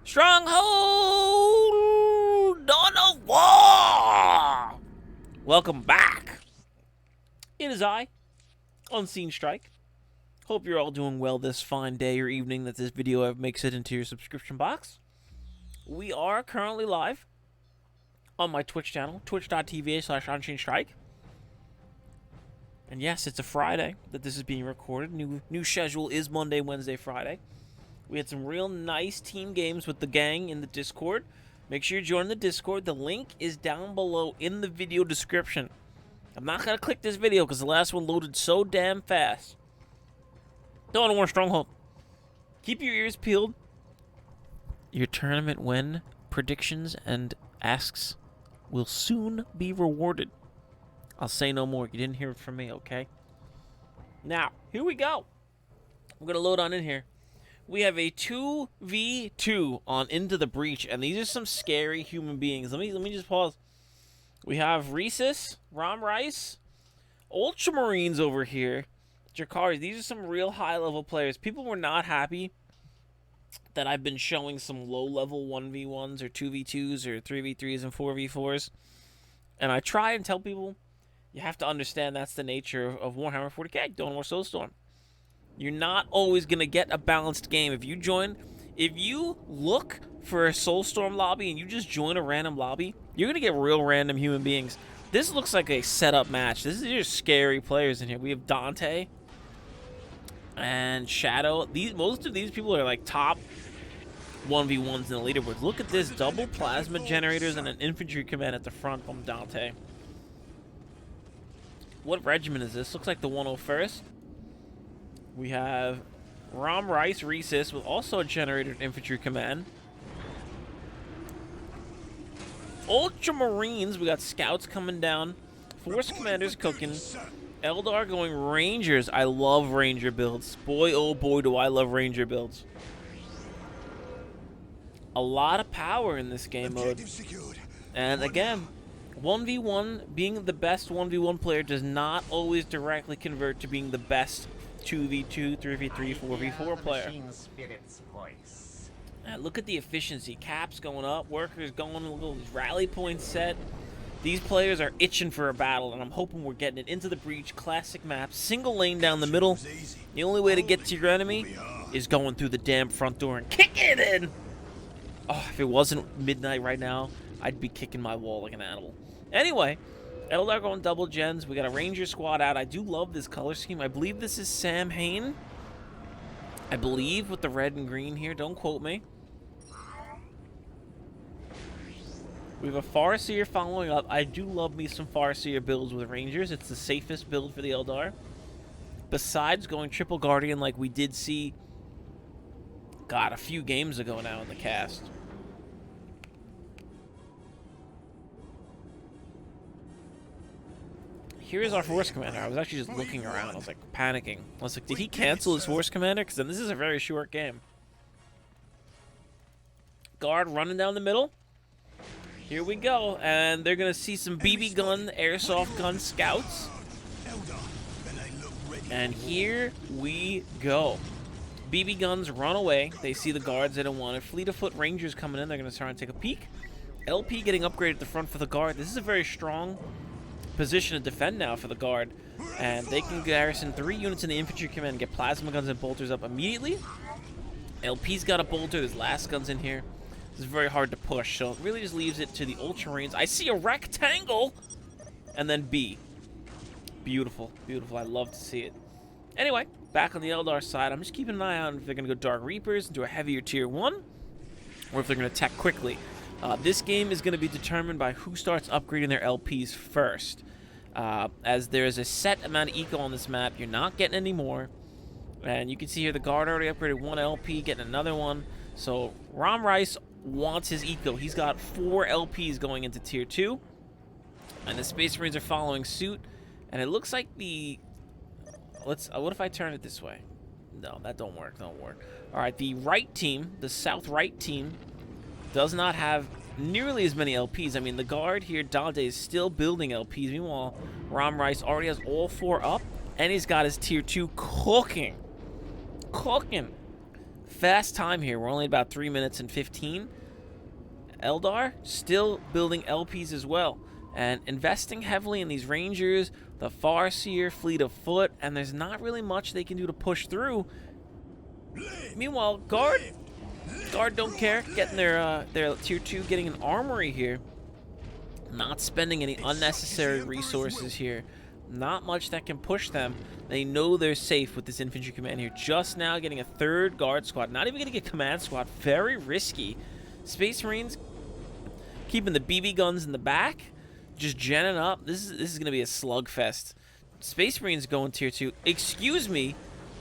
Stronghold Dawn of War! Welcome back. It is I, Unseen Strike. Hope you're all doing well this fine day or evening that this video makes it into your subscription box. We are currently live on my Twitch channel, twitch.tv/UnseenStrike. And yes, it's a Friday that this is being recorded. New schedule is Monday, Wednesday, Friday. We had some real nice team games with the gang in the Discord. Make sure you join the Discord. The link is down below in the video description. I'm not going to click this video because the last one loaded so damn fast. Dawn of War Stronghold. Keep your ears peeled. Your tournament win predictions and asks will soon be rewarded. I'll say no more. You didn't hear it from me, okay? Now, here we go. I'm going to load on in here. We have a 2v2 on Into the Breach, and these are some scary human beings. Let me just pause. We have Rhesus, Rom Rice, Ultramarines over here, Jakari. These are some real high-level players. People were not happy that I've been showing some low-level 1v1s or 2v2s or 3v3s and 4v4s. And I try and tell people, you have to understand that's the nature of Warhammer 40k, Dawn of War Soulstorm. You're not always going to get a balanced game. If you look for a Soulstorm lobby and you just join a random lobby, you're going to get real random human beings. This looks like a setup match. This is just scary players in here. We have Dante and Shadow. Most of these people are like top 1v1s in the leaderboards. Look at this, double plasma generators and an infantry command at the front from Dante. What regiment is this? Looks like the 101st. We have Rom Rice Rhesus with also a generated infantry command. Ultramarines, we got scouts coming down. Force commanders cooking. Eldar going rangers. I love ranger builds. Boy, oh boy, do I love ranger builds. A lot of power in this game mode. And again, 1v1, being the best 1v1 player does not always directly convert to being the best 2v2, 3v3, 4v4 player. Look at the efficiency. Caps going up, workers going, look at these rally points set. These players are itching for a battle, and I'm hoping we're getting it. Into the Breach, classic map, single lane down the middle. The only way to get to your enemy is going through the damn front door and kicking it in. Oh, if it wasn't midnight right now, I'd be kicking my wall like an animal. Anyway, Eldar going double gens. We got a ranger squad out. I do love this color scheme. I believe this is Sam Hain. I believe with the red and green here. Don't quote me. We have a Farseer following up. I do love me some Farseer builds with rangers. It's the safest build for the Eldar. Besides going triple guardian like we did see, God, a few games ago now in the cast. Here's our force commander. I was actually just looking around. I was like panicking. I was like, did he cancel his force commander? Because then this is a very short game. Guard running down the middle. Here we go. And they're going to see some BB gun, airsoft gun scouts. And here we go. BB guns run away. They see the guards they don't want it. Fleet of foot rangers coming in. They're going to try and take a peek. LP getting upgraded at the front for the guard. This is a very strong position to defend now for the guard, and they can garrison 3 units in the infantry command and get plasma guns and bolters up immediately. LP's got a bolter. His last gun's in here. This is very hard to push, so it really just leaves it to the Ultramarines. I see a rectangle, and then B. Beautiful, beautiful. I love to see it. Anyway, back on the Eldar side, I'm just keeping an eye on if they're going to go Dark Reapers and do a heavier tier 1, or if they're going to attack quickly. This game is going to be determined by who starts upgrading their LPs first. As there is a set amount of eco on this map, you're not getting any more. And you can see here the guard already upgraded 1 LP, getting another one. So Rom Rice wants his eco. He's got 4 LPs going into tier 2. And the Space Marines are following suit. And it looks like the... what if I turn it this way? No, that don't work. Alright, the right team, the south right team, does not have nearly as many LPs. I mean, the guard here, Dante, is still building LPs. Meanwhile, Rom Rice already has all 4 up, and he's got his tier 2 cooking. Fast time here. We're only about 3 minutes and 15. Eldar still building LPs as well and investing heavily in these Rangers, the Farseer, fleet of foot, and there's not really much they can do to push through. Meanwhile, Guard don't care, getting their tier 2, getting an armory here. Not spending any unnecessary resources here. Not much that can push them. They know they're safe with this infantry command here. Just now getting a third guard squad. Not even going to get command squad. Very risky. Space Marines keeping the BB guns in the back. Just genning up. This is going to be a slugfest. Space Marines going tier 2. Excuse me.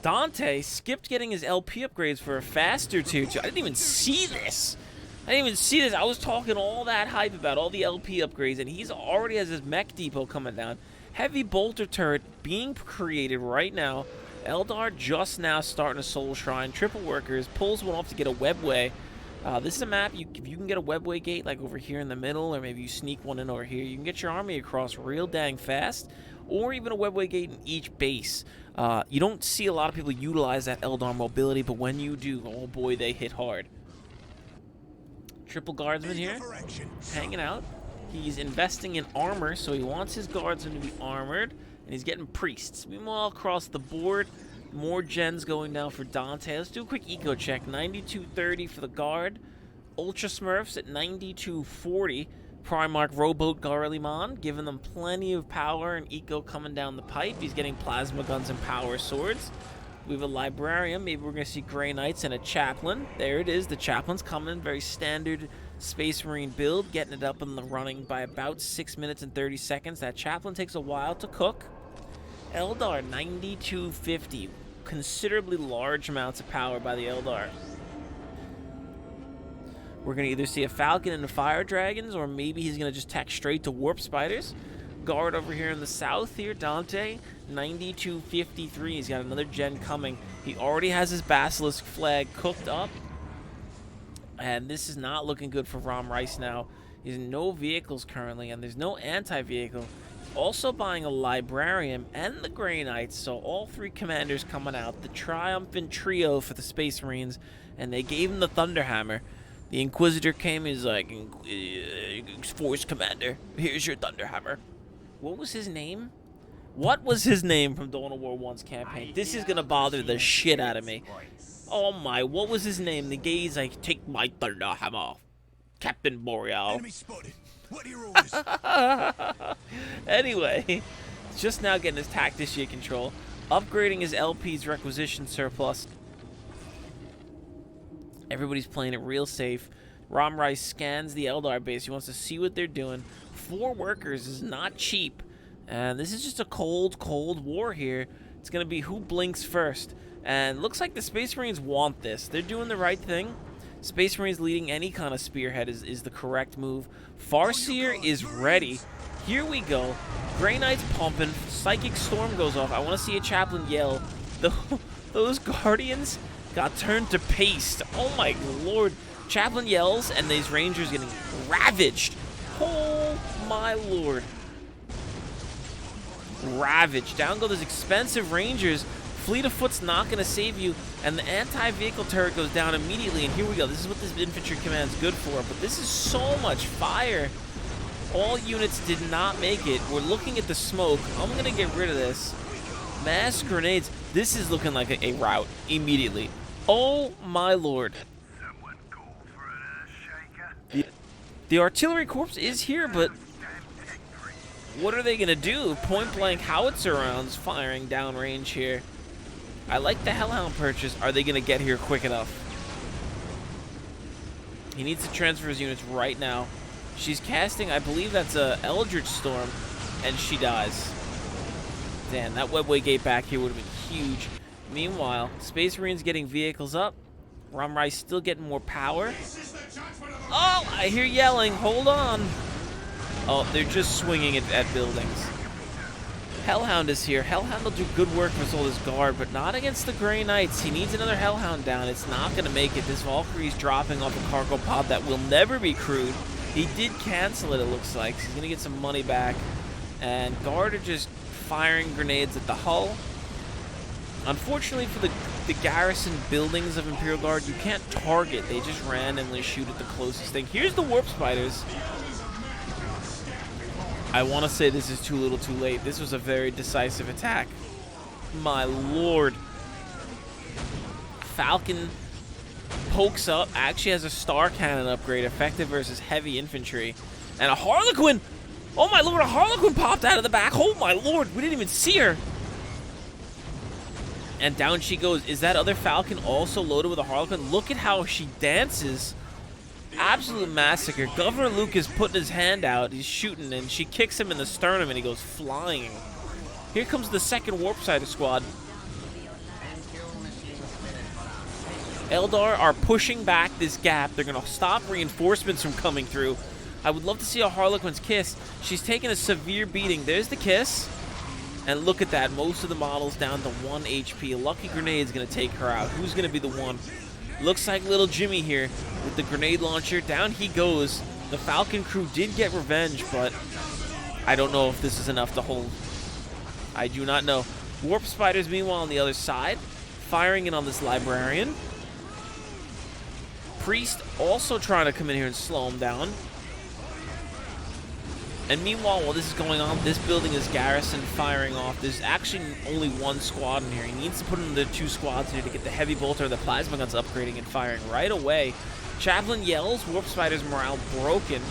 Dante skipped getting his LP upgrades for a faster tier 2. I didn't even see this. I was talking all that hype about all the LP upgrades, and he's already has his mech depot coming down. Heavy bolter turret being created right now. Eldar just now starting a soul shrine. Triple workers pulls one off to get a webway. This is a map, if you can get a webway gate like over here in the middle, or maybe you sneak one in over here, you can get your army across real dang fast, or even a webway gate in each base. You don't see a lot of people utilize that Eldar mobility, but when you do, oh boy, they hit hard. Triple guardsman here, hanging out. He's investing in armor, so he wants his guardsmen to be armored, and he's getting priests. Meanwhile, across the board, more gens going down for Dante. Let's do a quick eco check. 9230 for the guard. Ultra Smurfs at 9240. Primarch Rowboat Garliman, giving them plenty of power and eco coming down the pipe. He's getting plasma guns and power swords. We have a librarian. Maybe we're going to see Grey Knights and a chaplain. There it is. The chaplain's coming. Very standard Space Marine build. Getting it up and running by about 6 minutes and 30 seconds. That chaplain takes a while to cook. Eldar, 9250. Considerably large amounts of power by the Eldar. We're going to either see a Falcon and a Fire Dragons, or maybe he's going to just tack straight to Warp Spiders. Guard over here in the south here, Dante, 9253. He's got another gen coming. He already has his Basilisk flag cooked up. And this is not looking good for Rom Rice now. There's no vehicles currently, and there's no anti-vehicle. Also buying a Librarian and the Grey Knights, so all three commanders coming out. The triumphant trio for the Space Marines, and they gave him the Thunderhammer. The Inquisitor came, he's like, Force Commander, here's your Thunderhammer. What was his name? What was his name from Dawn of War 1's campaign? This is gonna bother the shit out of me. Oh my, what was his name? The guy's like, take my Thunderhammer. Captain Boreal. Enemy spotted. What are your orders? Anyway, just now getting his Tacticia control. Upgrading his LP's requisition surplus. Everybody's playing it real safe. Rom Rice scans the Eldar base. He wants to see what they're doing. 4 workers is not cheap. And this is just a cold, cold war here. It's going to be who blinks first. And looks like the Space Marines want this. They're doing the right thing. Space Marines leading any kind of spearhead is the correct move. Farseer is ready. Here we go. Grey Knight's pumping. Psychic Storm goes off. I want to see a chaplain yell. Those Guardians got turned to paste. Oh my lord. Chaplain yells, and these Rangers getting ravaged. Oh my lord. Ravaged. Down go those expensive Rangers. Fleet of Foot's not going to save you, and the anti-vehicle turret goes down immediately, and here we go. This is what this infantry command is good for, but this is so much fire. All units did not make it. We're looking at the smoke. I'm going to get rid of this. Mass grenades. This is looking like a rout immediately. Oh my lord. The artillery corps is here, but what are they going to do? Point blank howitzer rounds firing downrange here. I like the Hellhound purchase. Are they going to get here quick enough? He needs to transfer his units right now. She's casting, I believe that's a Eldritch Storm, and she dies. Damn, that webway gate back here would have been huge. Meanwhile, Space Marines getting vehicles up. Rom Rice still getting more power. Oh, I hear yelling. Hold on. Oh, they're just swinging at buildings. Hellhound is here. Hellhound will do good work with all his guard, but not against the Grey Knights. He needs another Hellhound down. It's not going to make it. This Valkyrie's dropping off a cargo pod that will never be crewed. He did cancel it looks like. He's going to get some money back. And guard are just firing grenades at the hull. Unfortunately for the the garrison buildings of Imperial Guard, you can't target. They just randomly shoot at the closest thing. Here's the Warp Spiders. I want to say this is too little too late. This was a very decisive attack. My lord. Falcon pokes up, actually has a star cannon upgrade, effective versus heavy infantry. And a Harlequin! Oh my lord, a Harlequin popped out of the back. Oh my lord, we didn't even see her. And down she goes. Is that other Falcon also loaded with a Harlequin? Look at how she dances. Absolute massacre. Governor Luke is putting his hand out. He's shooting, and she kicks him in the sternum, and he goes flying. Here comes the second Warp Spider squad. Eldar are pushing back this gap. They're going to stop reinforcements from coming through. I would love to see a Harlequin's kiss. She's taking a severe beating. There's the kiss. And look at that. Most of the models down to 1 HP. A lucky grenade's going to take her out. Who's going to be the one? Looks like little Jimmy here with the grenade launcher. Down he goes. The Falcon crew did get revenge, but I don't know if this is enough to hold. I do not know. Warp Spiders, meanwhile, on the other side, firing in on this Librarian. Priest also trying to come in here and slow him down. And meanwhile, while this is going on, this building is garrison firing off. There's actually only one squad in here. He needs to put in the 2 squads here to get the heavy bolter or the plasma guns upgrading and firing right away. Chaplain yells, Warp Spider's morale broken.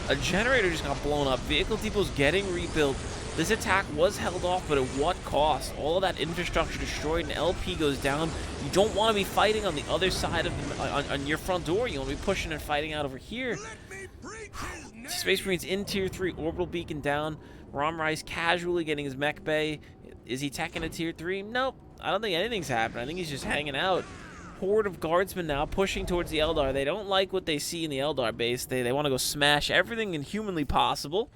A generator just got blown up. Vehicle depots getting rebuilt. This attack was held off, but at what cost? All of that infrastructure destroyed, and LP goes down. You don't want to be fighting on the other side of the, on your front door. You want to be pushing and fighting out over here. Space Marines in Tier 3, orbital beacon down. Rom Rice casually getting his mech bay. Is he teching a Tier 3? Nope. I don't think anything's happened. I think he's just hanging out. Horde of guardsmen now pushing towards the Eldar. They don't like what they see in the Eldar base. They want to go smash everything inhumanly possible.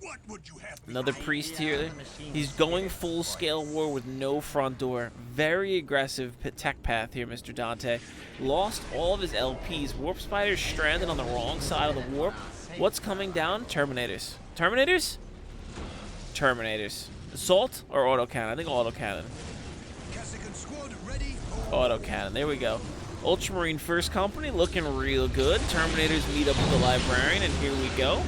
What would you have? Another priest here. He's going full-scale war with no front door. Very aggressive tech path here, Mr. Dante. Lost all of his LPs. Warp Spider's stranded on the wrong side of the warp. What's coming down? Terminators. Terminators? Terminators. Assault or autocannon? I think autocannon. Autocannon. There we go. Ultramarine First Company looking real good. Terminators meet up with the Librarian, and here we go.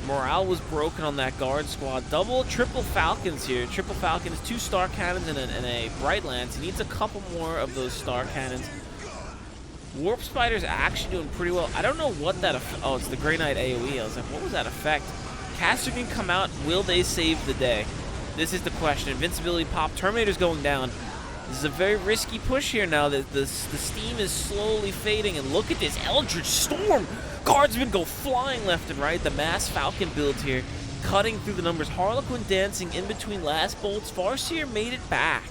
Morale was broken on that guard squad. Triple Falcons here. Triple Falcons, 2 star cannons and a Bright Lance. He needs a couple more of those star cannons. Warp Spider's actually doing pretty well. I don't know what that oh, it's the Grey Knight AoE. I was like, what was that effect? Caster can come out. Will they save the day? This is the question. Invincibility pop. Terminator's going down. This is a very risky push here now that the steam is slowly fading. And look at this Eldritch Storm. Guardsmen go flying left and right. The mass Falcon build here, cutting through the numbers. Harlequin dancing in between last bolts. Farseer made it back.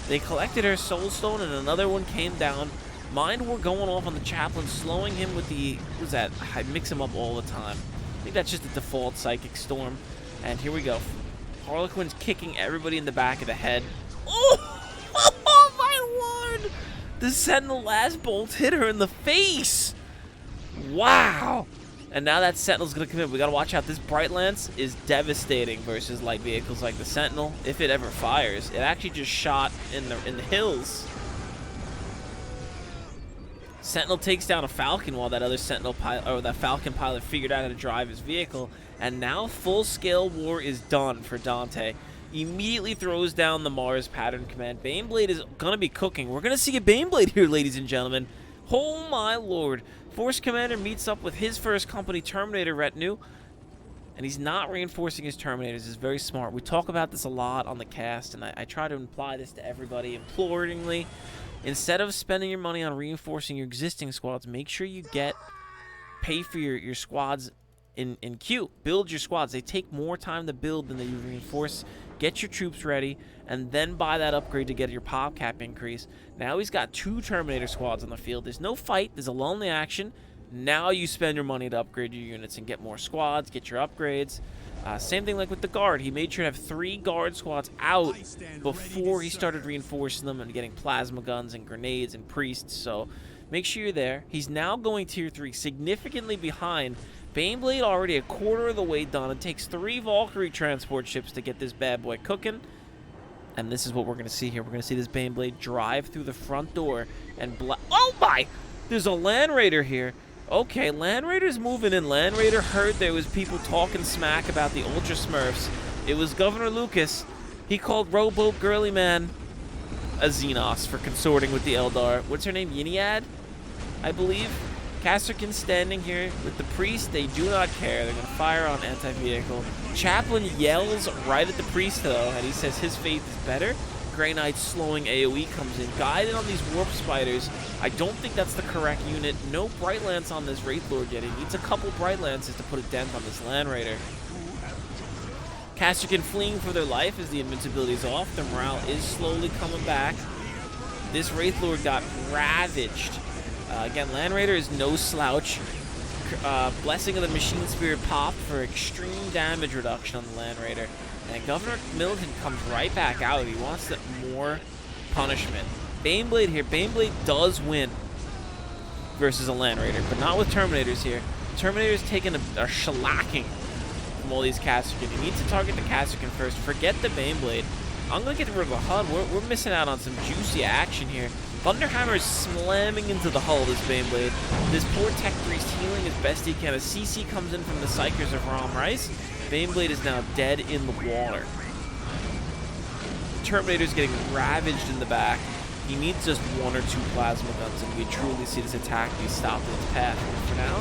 They collected her Soulstone, and another one came down. Mind War going off on the Chaplain, slowing him with the... What was that? I mix him up all the time. I think that's just the default Psychic Storm. And here we go. Harlequin's kicking everybody in the back of the head. Oh! Oh my lord! The Sentinel last bolt hit her in the face! Wow! And now that Sentinel's gonna come in. We gotta watch out. This Bright Lance is devastating versus light vehicles like the Sentinel. If it ever fires, it actually just shot in the hills. Sentinel takes down a Falcon while that other Sentinel pilot, or that Falcon pilot, figured out how to drive his vehicle. And now full-scale war is done for Dante. Immediately throws down the Mars Pattern Command. Baneblade is gonna be cooking. We're gonna see a Baneblade here, ladies and gentlemen. Oh my lord. Force Commander meets up with his First Company Terminator retinue, and he's not reinforcing his Terminators. It's very smart. We talk about this a lot on the cast, and I try to imply this to everybody imploringly. Instead of spending your money on reinforcing your existing squads, make sure you pay for your squads in queue. Build your squads. They take more time to build than they reinforce. Get your troops ready, and then buy that upgrade to get your pop cap increase. Now he's got 2 Terminator squads on the field. There's no fight. There's a lonely action. Now you spend your money to upgrade your units and get more squads, get your upgrades. Same thing like with the Guard. He made sure to have 3 Guard squads out before he started reinforcing them and getting plasma guns and grenades and priests. So make sure you're there. He's now going Tier 3, significantly behind. Baneblade already a quarter of the way done. It takes 3 Valkyrie transport ships to get this bad boy cooking. And this is what we're going to see here. We're going to see this Baneblade drive through the front door and oh my! There's a Land Raider here. Okay, Land Raider's moving in. Land Raider heard there was people talking smack about the Ultra Smurfs. It was Governor Lucas. He called Rowboat Girly Man a Xenos for consorting with the Eldar. What's her name? Yiniad, I believe. Casterkin standing here with the priest. They do not care. They're going to fire on anti-vehicle. Chaplain yells right at the priest, though, and he says his faith is better. Grey Knight's slowing AoE comes in. Guided on these Warp Spiders. I don't think that's the correct unit. No Bright Lance on this Wraith Lord yet. He needs a couple Bright Lances to put a dent on this Land Raider. Casterkin fleeing for their life as the invincibility is off. Their morale is slowly coming back. This Wraith Lord got ravaged. Again, Land Raider is no slouch. Blessing of the Machine Spirit popped for extreme damage reduction on the Land Raider. And Governor Militant comes right back out. He wants more punishment. Baneblade here. Baneblade does win versus a Land Raider, but not with Terminators here. Terminator's taking a shellacking from all these Casterkin. You need to target the Casterkin first. Forget the Baneblade. I'm going to get rid of the HUD. We're missing out on some juicy action here. Thunderhammer is slamming into the hull of this Baneblade. This poor Tech Priest healing as best he can. A CC comes in from the Psychers of Rom Rice. Baneblade is now dead in the water. The Terminator's getting ravaged in the back. He needs just one or two plasma guns, and we truly see this attack be stopped in its path. But for now,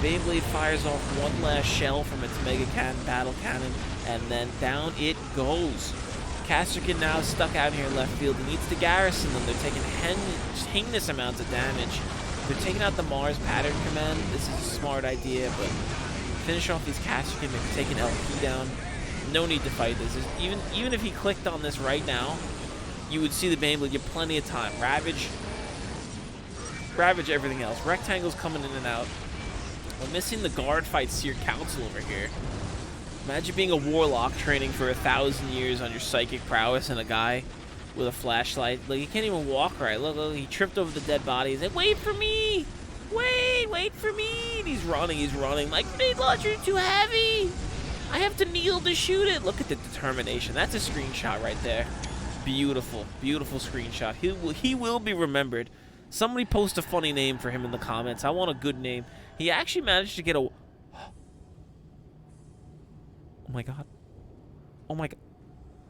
Baneblade fires off one last shell from its Mega Cannon, Battle Cannon, and then down it goes. Casterkin now stuck out here in left field. He needs to garrison them. They're taking heinous amounts of damage. They're taking out the Mars Pattern Command. This is a smart idea, but finish off these Casterkin. They're taking LP down. No need to fight this. Even if he clicked on this right now, you would see the Baneblade. You have plenty of time. Ravage everything else. Rectangles coming in and out. We're missing the guard fight Seer Council over here. Imagine being a warlock training for 1,000 years on your psychic prowess and a guy with a flashlight. Like, he can't even walk right. Look, he tripped over the dead body. He's like, wait for me! Wait for me! And he's running. Like, grenade launcher too heavy! I have to kneel to shoot it! Look at the determination. That's a screenshot right there. Beautiful, beautiful screenshot. He will be remembered. Somebody post a funny name for him in the comments. I want a good name. He actually managed to get a... Oh my god. Oh my god.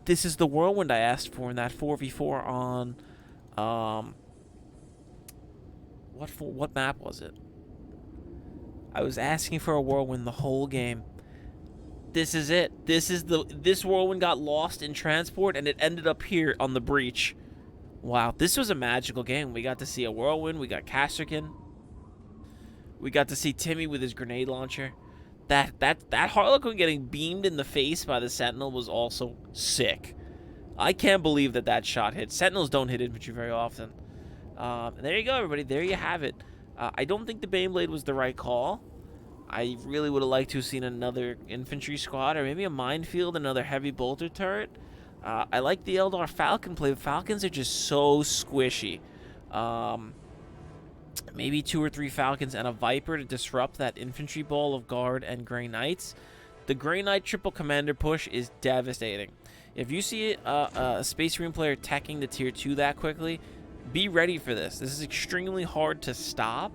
This is the whirlwind I asked for in that 4v4 on what map was it? I was asking for a whirlwind the whole game. This is it. This whirlwind got lost in transport and it ended up here on the breach. Wow, this was a magical game. We got to see a whirlwind, we got Casterkin. We got to see Timmy with his grenade launcher. That Harlequin getting beamed in the face by the Sentinel was also sick. I can't believe that shot hit. Sentinels don't hit infantry very often. There you go, everybody. There you have it. I don't think the Baneblade was the right call. I really would have liked to have seen another infantry squad or maybe a minefield, another heavy bolter turret. I like the Eldar Falcon play. Falcons are just so squishy. Maybe 2 or 3 Falcons and a Viper to disrupt that infantry ball of Guard and Grey Knights. The Grey Knight triple commander push is devastating. If you see a Space Marine player teching the tier 2 that quickly, be ready for this. This is extremely hard to stop.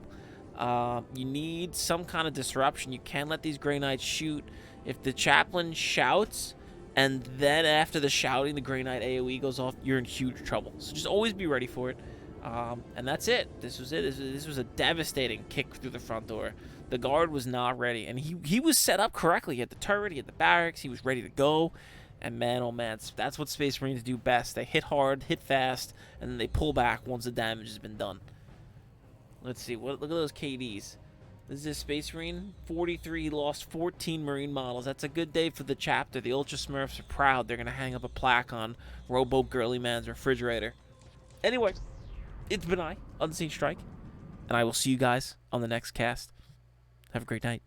You need some kind of disruption. You can't let these Grey Knights shoot. If the Chaplain shouts, and then after the shouting, the Grey Knight AoE goes off, you're in huge trouble. So just always be ready for it. And that's it. This was it. This was a devastating kick through the front door. The Guard was not ready, and he was set up correctly. He had the turret, he had the barracks, he was ready to go. And man, oh man, that's what Space Marines do best. They hit hard, hit fast, and then they pull back once the damage has been done. Let's see. Look at those KDs. This is a Space Marine. 43. He lost 14 Marine models. That's a good day for the chapter. The Ultra Smurfs are proud. They're going to hang up a plaque on Rowboat Girly Man's refrigerator. Anyway, it's been Unseen Strike, and I will see you guys on the next cast. Have a great night.